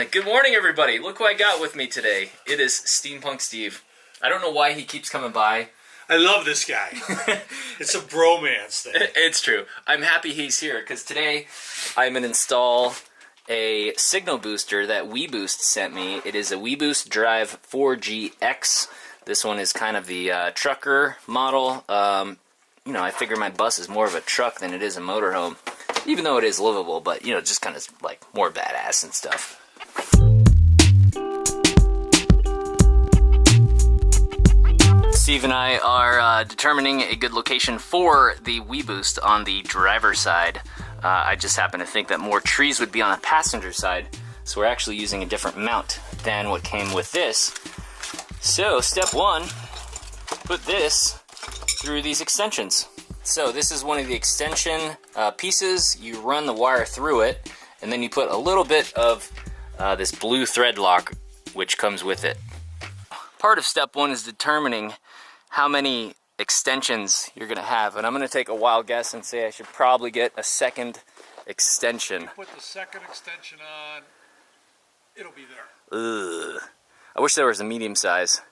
Good morning, everybody. Look who I got with me today. It is Steampunk Steve. I don't know why he keeps coming by. I love this guy. It's a bromance thing. It's true. I'm happy he's here because today I'm going to install a signal booster that WEBOOST sent me. It is a WEBOOST Drive 4GX. This one is kind of the trucker model. You know, I figure my bus is more of a truck than it is a motorhome. Even though it is livable, but, you know, just kind of like more badass and stuff. Steve and I are determining a good location for the WEBOOST on the driver's side. I just happen to think that more trees would be on the passenger side, so we're actually using a different mount than what came with this. So, step one, put this through these extensions. So this is one of the extension pieces. You run the wire through it, and then you put a little bit of this blue thread lock, which comes with it. Part of step one is determining how many extensions you're going to have, and I'm going to take a wild guess and say I should probably get a second extension. Put the second extension on, it'll be there. Ugh. I wish there was a medium size.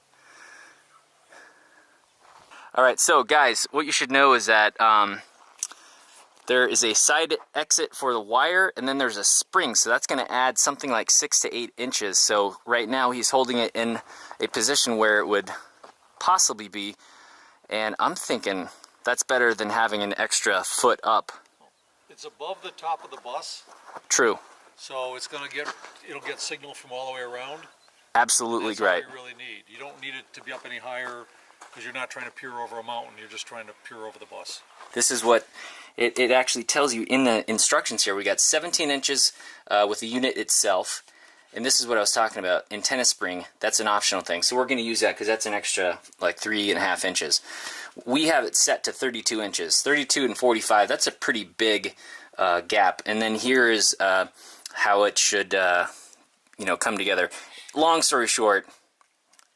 Alright, so guys, what you should know is that there is a side exit for the wire, and then there's a spring, so that's going to add something like 6 to 8 inches. So right now he's holding it in a position where it would possibly be, and I'm thinking that's better than having an extra foot up. It's above the top of the bus. True. So it'll get signal from all the way around. Absolutely right. That's all you really need. You don't need it to be up any higher, because you're not trying to peer over a mountain, you're just trying to peer over the bus. This is what it actually tells you in the instructions here. We got 17 inches with the unit itself, and this is what I was talking about, antenna spring. That's an optional thing, so we're going to use that because that's an extra like 3.5 inches. We have it set to 32 inches. 32 and 45, that's a pretty big gap, and then here is how it should you know, come together. Long story short,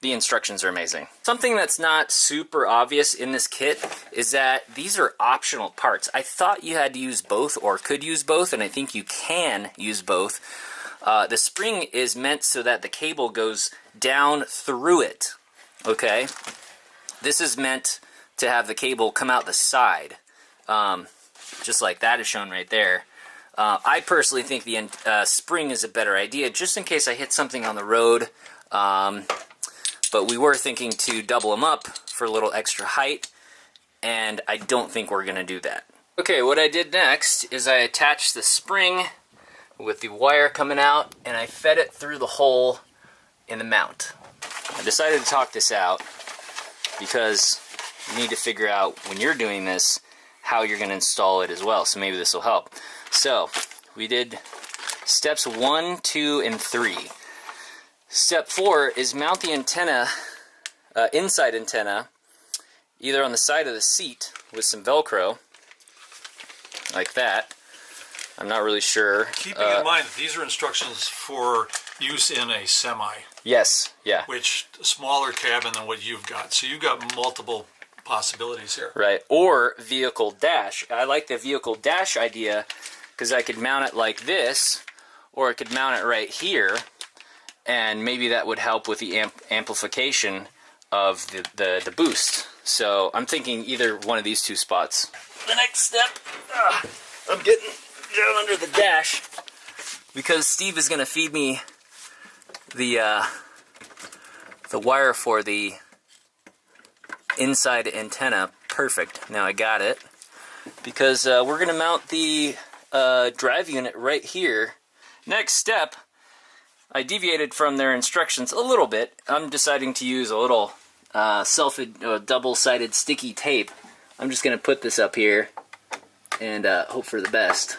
the instructions are amazing. Something that's not super obvious in this kit is that these are optional parts. I thought you had to use both or could use both, and I think you can use both. The spring is meant so that the cable goes down through it, okay? This is meant to have the cable come out the side, just like that is shown right there. I personally think the spring is a better idea, just in case I hit something on the road. But we were thinking to double them up for a little extra height, and I don't think we're going to do that. Okay, what I did next is I attached the spring with the wire coming out, and I fed it through the hole in the mount. I decided to talk this out because you need to figure out when you're doing this how you're going to install it as well, so maybe this will help. So, we did steps 1, 2, and 3. Step 4 is mount the antenna, inside antenna, either on the side of the seat with some Velcro, like that. I'm not really sure. Keeping in mind that these are instructions for use in a semi. Yes, yeah. Which, a smaller cabin than what you've got. So you've got multiple possibilities here. Right, or vehicle dash. I like the vehicle dash idea because I could mount it like this, or I could mount it right here, and maybe that would help with the amplification of the boost. So I'm thinking either one of these two spots. The next step, I'm getting down under the dash because Steve is going to feed me the wire for the inside antenna. Perfect. Now I got it because we're going to mount the drive unit right here. Next step, I deviated from their instructions a little bit. I'm deciding to use a little double-sided sticky tape. I'm just going to put this up here and hope for the best.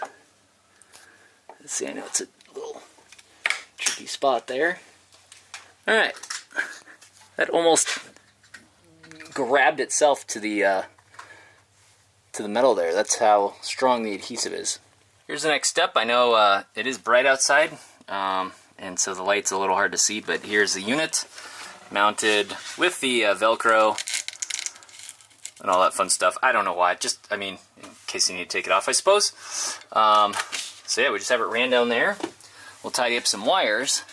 Let's see, I know it's a little tricky spot there. Alright. That almost grabbed itself to the metal there. That's how strong the adhesive is. Here's the next step. I know it is bright outside. And so the light's a little hard to see, but here's the unit mounted with the Velcro and all that fun stuff. I don't know why, I mean, in case you need to take it off, I suppose. So yeah, we just have it ran down there. we'll tidy up some wires.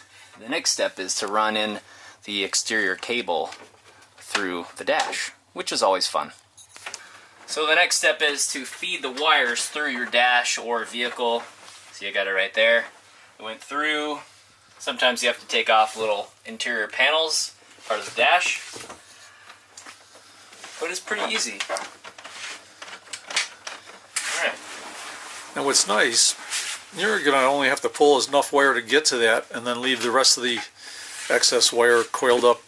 The next step is to run in the exterior cable through the dash, which is always fun. So the next step is to feed the wires through your dash or vehicle. So you got it right there. It went through. Sometimes you have to take off little interior panels, part of the dash. But it's pretty easy. Alright. And what's nice, you're going to only have to pull enough wire to get to that and then leave the rest of the excess wire coiled up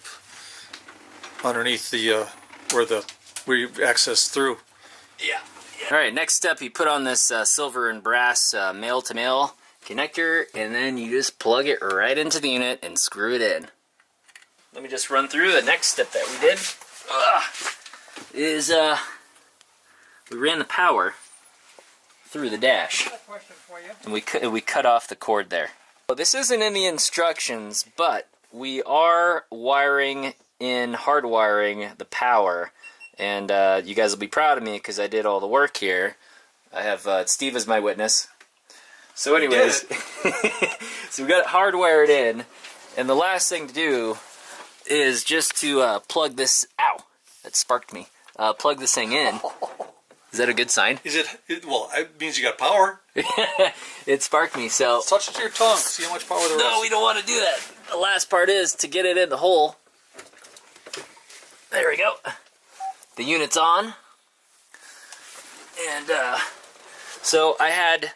underneath the where you access through. Yeah. Alright, next step, you put on this silver and brass male-to-male connector, and then you just plug it right into the unit and screw it in. Let me just run through the next step that we did. We ran the power through the dash. Question for you. And we cut off the cord there. Well, this isn't in the instructions, but we are wiring in hardwiring the power, and you guys will be proud of me because I did all the work here. I have Steve as my witness. So anyways, so we got it hardwired in, and the last thing to do is just to plug this, ow, that sparked me, plug this thing in. Is that a good sign? Is it well, it means you got power. It sparked me, so... Touch it to your tongue, see how much power there is. No, we don't want to do that. The last part is to get it in the hole. There we go. The unit's on. And, so I had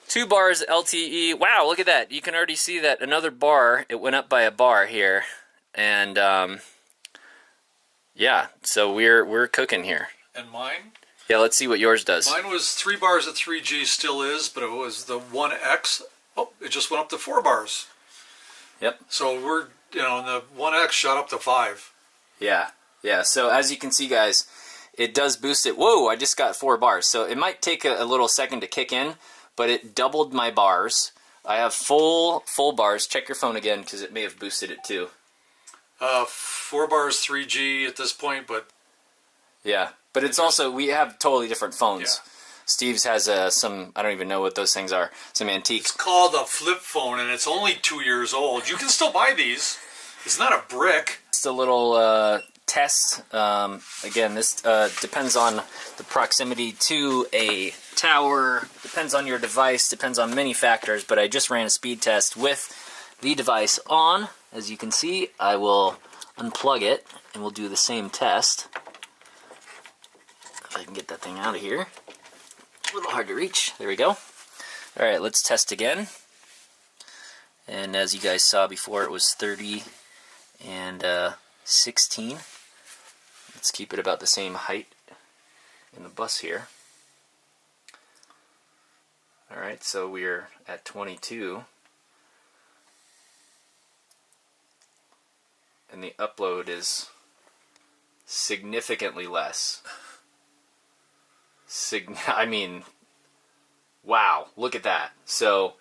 2 bars LTE. Wow, look at that. You can already see that another bar, it went up by a bar here. And, yeah, so we're cooking here. And mine? Yeah, let's see what yours does. Mine was 3 bars at 3G, still is, but it was the 1X. Oh, it just went up to 4 bars. Yep. So we're, and the 1X shot up to 5. Yeah, yeah. So as you can see, guys, it does boost it. Whoa, I just got 4 bars. So it might take a little second to kick in, but it doubled my bars. I have full bars. Check your phone again because it may have boosted it too. 4 bars 3G at this point, but... Yeah, but it's also, we have totally different phones. Yeah. Steve's has some, I don't even know what those things are, some antiques. It's called a flip phone, and it's only 2 years old. You can still buy these. It's not a brick. Just a little test. Again, this depends on the proximity to a tower, depends on your device, depends on many factors, but I just ran a speed test with the device on. As you can see, I will unplug it, and we'll do the same test. If I can get that thing out of here. A little hard to reach. There we go. Alright, let's test again. And as you guys saw before, it was 30 and 16. Let's keep it about the same height in the bus here. Alright, so we're at 22. And the upload is significantly less. I mean, wow, look at that. So,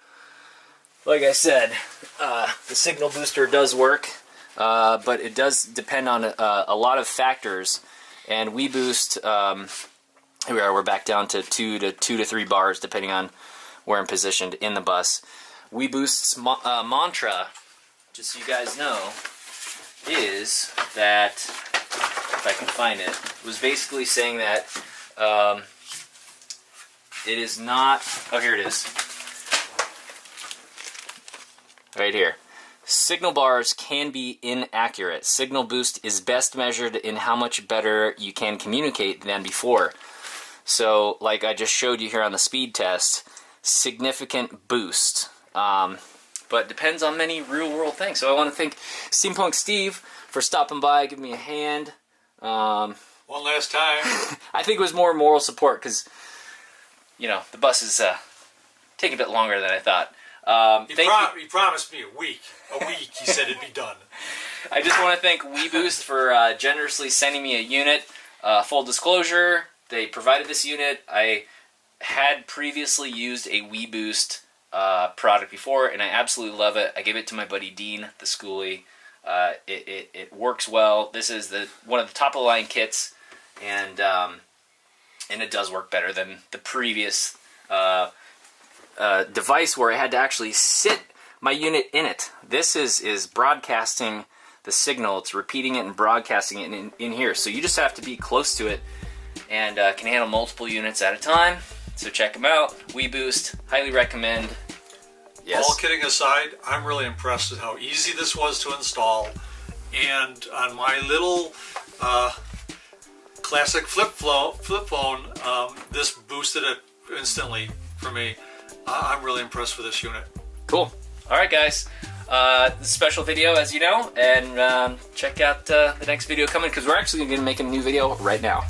like I said, the signal booster does work, but it does depend on a lot of factors. And WEBOOST, here we are, we're back down to 2 to 3 bars, depending on where I'm positioned in the bus. WEBOOST's mantra, just so you guys know, is that, if I can find it, was basically saying that it is not, oh, here it is. Right here. Signal bars can be inaccurate. Signal boost is best measured in how much better you can communicate than before. So, like I just showed you here on the speed test, significant boost. But depends on many real-world things. So I want to thank Steampunk Steve for stopping by, giving me a hand. One last time. I think it was more moral support because, the bus is taking a bit longer than I thought. He promised me a week. He said it'd be done. I just want to thank WEBOOST for generously sending me a unit. Full disclosure, they provided this unit. I had previously used a WEBOOST product before, and I absolutely love it. I gave it to my buddy Dean, the schoolie. It works well. This is one of the top of the line kits, and it does work better than the previous device where I had to actually sit my unit in it. This is broadcasting the signal. It's repeating it and broadcasting it in here. So you just have to be close to it and can handle multiple units at a time. So check them out. WEBOOST, highly recommend. Yes. All kidding aside, I'm really impressed with how easy this was to install. And on my little classic flip phone, this boosted it instantly for me. I'm really impressed with this unit. Cool. All right, guys. Special video, as you know, and check out the next video coming, because we're actually going to make a new video right now.